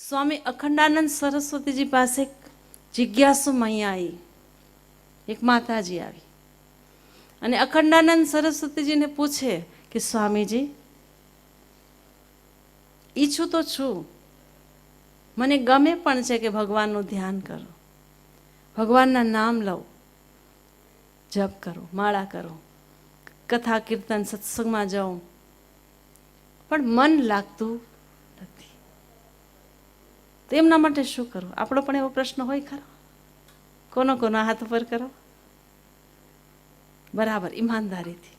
સ્વામી અખંડાનંદ સરસ્વતીજી પાસે જિજ્ઞાસુ મૈયા આવી, એક માતાજી આવી અને અખંડાનંદ સરસ્વતીજીને પૂછે કે સ્વામીજી, ઈચ્છું તો છું, મને ગમે પણ છે કે ભગવાનનું ધ્યાન કરો, ભગવાનના નામ લઉં, જપ કરો, માળા કરો, કથા કીર્તન સત્સંગમાં જાઉં, પણ મન લાગતું નથી. તો એમના માટે શું કરું? આપણો પણ એવો પ્રશ્ન હોય ખરો? કોનો કોનો હાથ ઉપર કરો, બરાબર ઈમાનદારીથી.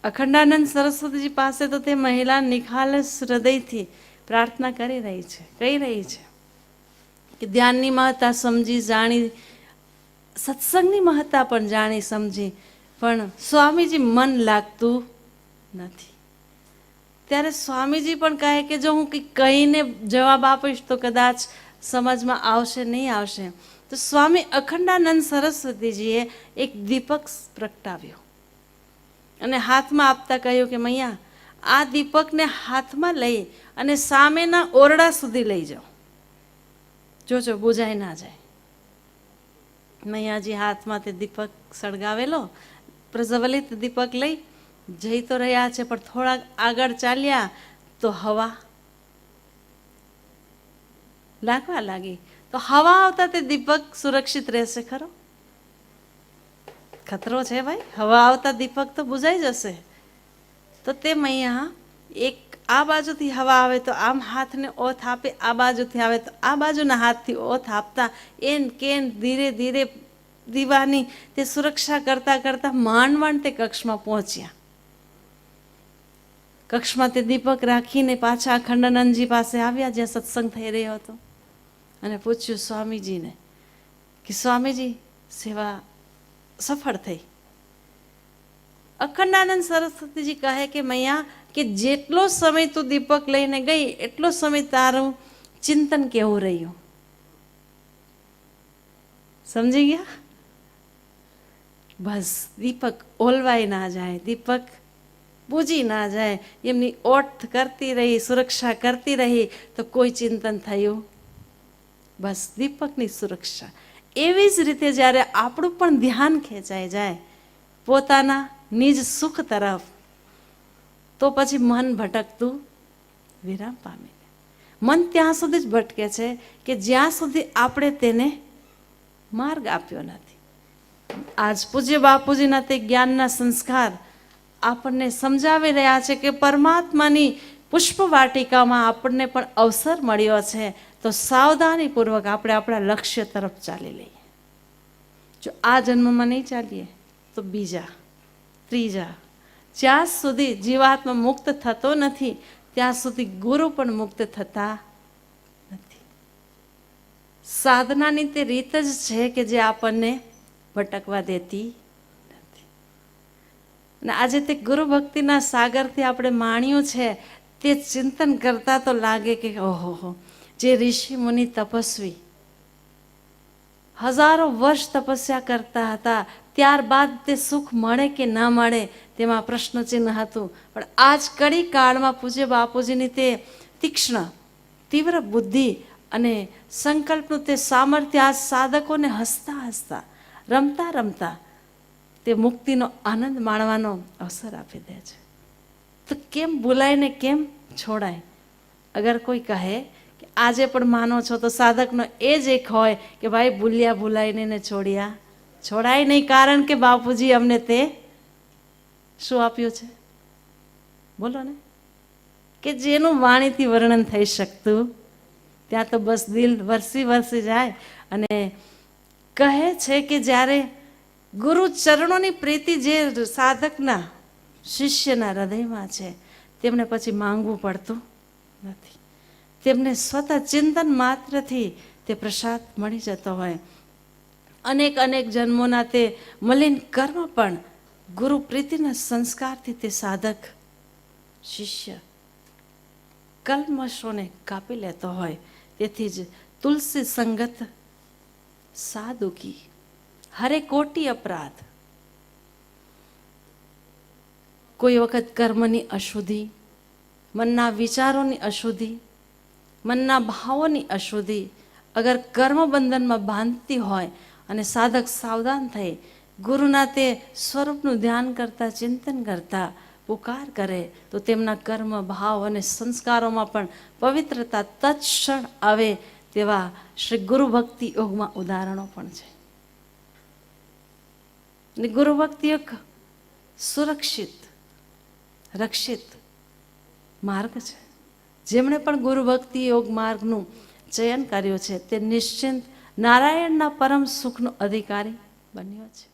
અખંડાનંદ સરસ્વતીજી પાસે તો તે મહિલા નિખાલસ હૃદયથી પ્રાર્થના કરી રહી છે, કહી રહી છે કે ધ્યાનની મહત્તા સમજી જાણી, સત્સંગની મહત્તા પણ જાણી સમજી, પણ સ્વામીજી મન લાગતું નથી. ત્યારે સ્વામીજી પણ કહે કે જો હું કંઈક કહીને જવાબ આપીશ તો કદાચ સમજમાં આવશે, નહીં આવશે. તો સ્વામી અખંડાનંદ સરસ્વતીજીએ એક દીપક પ્રગટાવ્યો અને હાથમાં આપતા કહ્યું કે મૈયા, આ દીપકને હાથમાં લઈ અને સામેના ઓરડા સુધી લઈ જાઓ, જોજો બુજાઈ ના જાય. મૈયાજી હાથમાં તે દીપક સળગાવેલો પ્રજ્વલિત દીપક લઈ જઈ તો રહ્યા છે, પણ થોડાક આગળ ચાલ્યા તો હવા લાગવા લાગી. તો હવા આવતા તે દીપક સુરક્ષિત રહેશે ખરો? ખતરો છે ભાઈ, હવા આવતા દીપક તો બુઝાઈ જશે. તો તે મૈયા એક આ બાજુથી હવા આવે તો આમ હાથને ઓથ આપે, આ બાજુથી આવે તો આ બાજુના હાથથી ઓથ આપતા એન કેન ધીરે ધીરે દીવાની તે સુરક્ષા કરતા કરતા માંડ તે કક્ષમાં પહોંચ્યા. કક્ષમાં તે દીપક રાખીને પાછા અખંડાનંદજી પાસે આવ્યા, જ્યાં સત્સંગ થઈ રહ્યો હતો, અને પૂછ્યું સ્વામીજીને કે સ્વામીજી, સેવા સફળ થઈ? અખંડાનંદ સરસ્વતીજી કહે કે મૈયા, કે જેટલો સમય તું દીપક લઈને ગઈ એટલો સમય તારું ચિંતન કેવું રહ્યું? સમજી ગયા? બસ દીપક ઓલવાઈ ના જાય, દીપક બુજી ના જાય, એમની ઓઠ કરતી રહી, સુરક્ષા કરતી રહી, તો કોઈ ચિંતન થયું? બસ દીપકની સુરક્ષા. એવી જ રીતે જ્યારે આપણું પણ ધ્યાન ખેંચાઈ જાય પોતાના નિજ સુખ તરફ, તો પછી મન ભટકતું વિરામ પામે. મન ત્યાં સુધી જ ભટકે છે કે જ્યાં સુધી આપણે તેને માર્ગ આપ્યો નથી. આજ પૂજ્ય બાપુજીના તે જ્ઞાનના સંસ્કાર આપણને સમજાવી રહ્યા છે કે પરમાત્માની પુષ્પ વાટિકામાં આપણને પણ અવસર મળ્યો છે, તો સાવધાનીપૂર્વક આપણે આપણા લક્ષ્ય તરફ ચાલી લઈએ. જો આ જન્મમાં નહીં ચાલીએ તો બીજા, ત્રીજા, જ્યાં સુધી જીવાત્મા મુક્ત થતો નથી ત્યાં સુધી ગુરુ પણ મુક્ત થતા નથી. સાધનાની તે રીત જ છે કે જે આપણને ભટકવા દેતી નથી. અને આજે તે ગુરુ ભક્તિના સાગરથી આપણે માણ્યું છે, તે ચિંતન કરતા તો લાગે કે ઓહો, જે ઋષિ મુનિ તપસ્વી હજારો વર્ષ તપસ્યા કરતા હતા, ત્યારબાદ તે સુખ મળે કે ન મળે તેમાં પ્રશ્નચિહ્ન હતું. પણ આજ કડી કાળમાં પૂજ્ય બાપુજીની તે તીક્ષ્ણ તીવ્ર બુદ્ધિ અને સંકલ્પનું તે સામર્થ્ય આ સાધકોને હસતા હસતા, રમતા રમતા તે મુક્તિનો આનંદ માણવાનો અવસર આપી દે છે. તો કેમ ભૂલાય કેમ છોડાય? અગર કોઈ કહે કે આજે પણ માનો છો, તો સાધકનો એ જ એક હોય કે ભાઈ ભૂલ્યા ભૂલાઈને ને છોડ્યા છોડાય નહીં. કારણ કે બાપુજી અમને તે શું આપ્યું છે? બોલો ને, કે જેનું વાણીથી વર્ણન થઈ શકતું, ત્યાં તો બસ દિલ વરસી વરસી જાય. અને કહે છે કે જ્યારે ગુરુ ચરણોની પ્રીતિ જે સાધકના શિષ્યના હૃદયમાં છે, તેમને પછી માંગવું પડતું નથી. તેમને સ્વતઃ ચિંતન માત્રથી તે પ્રસાદ મળી જતો હોય. અનેક અનેક જન્મોના તે મલિન કર્મ પણ ગુરુ પ્રીતિના સંસ્કારથી તે સાધક શિષ્ય કલ્મશોને કાપી લેતો હોય. તેથી જ તુલસી સંગત સાધુ કી હરે કોટી અપરાધ. કોઈ વખત કર્મની અશુદ્ધિ, મનના વિચારોની અશુદ્ધિ, મનના ભાવોની અશુદ્ધિ અગર કર્મબંધનમાં બાંધતી હોય અને સાધક સાવધાન થઈ ગુરુના તે સ્વરૂપનું ધ્યાન કરતા, ચિંતન કરતા પુકાર કરે તો તેમના કર્મ, ભાવ અને સંસ્કારોમાં પણ પવિત્રતા તત્ક્ષણ આવે તેવા શ્રી ગુરુ ભક્તિ યોગમાં ઉદાહરણો પણ છે. અને ગુરુ ભક્તિ યોગ સુરક્ષિત, રક્ષિત માર્ગ છે. જેમણે પણ ગુરુ ભક્તિ યોગ માર્ગનું ચયન કર્યું છે તે નિશ્ચિંત નારાયણના પરમ સુખનો અધિકારી બન્યો છે.